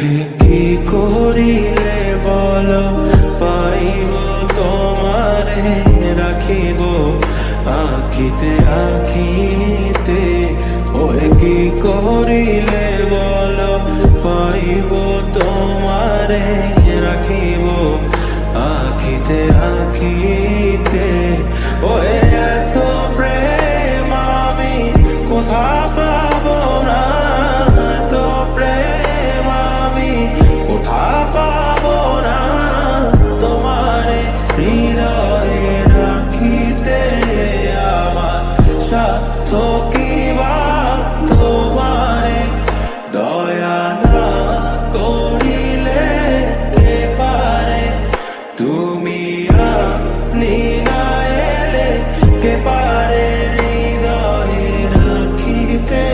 ওহে কি করিলে বলো পাইব তোমারে রাখিব আখিতে আখিতে। ওহে কি করিলে বলো পাইব তোমারে রাখিব আখিতে আখিতে। ওহে এত প্রেম আমি কোথা পাবো না, এত প্রেম আমি কোথা পাবো না। তোমারে হৃদয়ে রাখিতে আমার সাধ্য কি বা, তোমারে দয়া না করিলে কে পারে। তুমি আপনি না এলে কে পারে হৃদয়ে রাখিতে।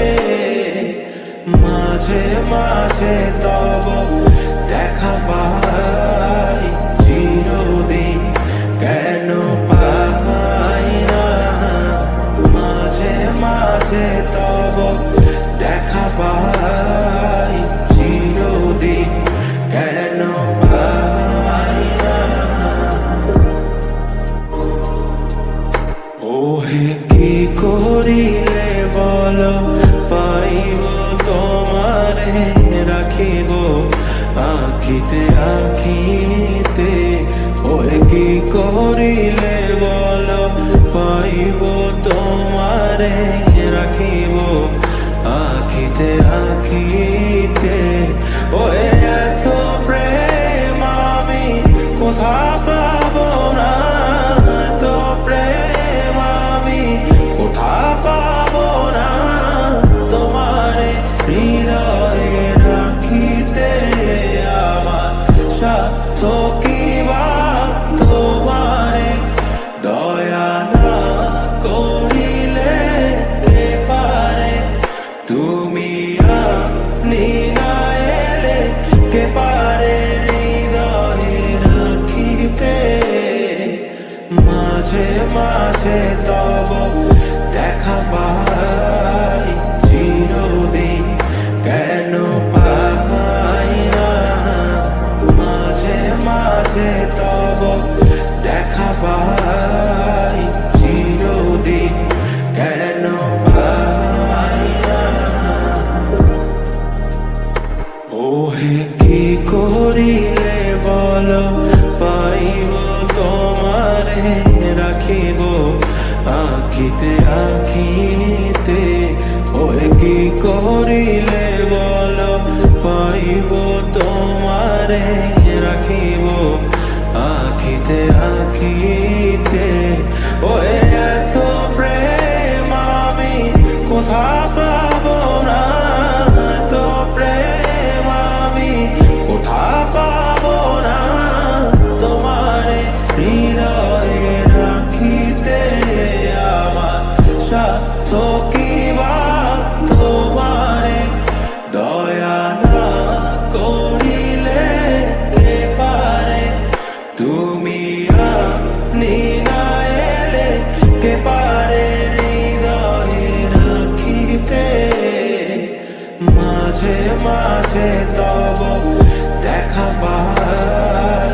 মাঝে মাঝে তব দেখা পাই চিরদিন কেন পাই না। মাঝে মাঝে তব দেখা পাই চিরদিন কেন পাই না। ওহে কি করিলে বলো পাইব তোমারে রাখিব আখিতে আখিতে। ওহে কি করিলে বলো পাইব তোমারে রাখিব আখিতে আখিতে। ওহে এত প্রেম আমি কোথা পাবো না, এত প্রেম আমি কোথা পাবো না। তোমারে হৃদয়ে রাখিতে আমার সাধ্য কি বা, তোমারে দয়া না করিলে কে পারে। তুমি আপনি না এলে কে পারে হৃদয়ে রাখিতে। মাঝে মাঝে তব দেখা পাই চিরদিন কেন পাই না। মাঝে মাঝে তব দেখা পাই চিরদিন কেন পাই না। ওহে কি করিলে বলো পাইব তোমারে রাখিব আখিতে আখিতে। ওহে কি করিলে বলো পাইব তোমারে রাখিব আখিতে আখিতে। ওহে এত প্রেম আমি কোথা পাবো না, এত প্রেম আমি কোথা পাবো না। তোমারে হৃদয়ে রাখিতে আমার সাধ্য কি বা, তোমারে দয়া না করিলে কে পারে। তুমি আপনি না এলে কে পারে হৃদয়ে রাখিতে। মাঝে মাঝে তব দেখা পাই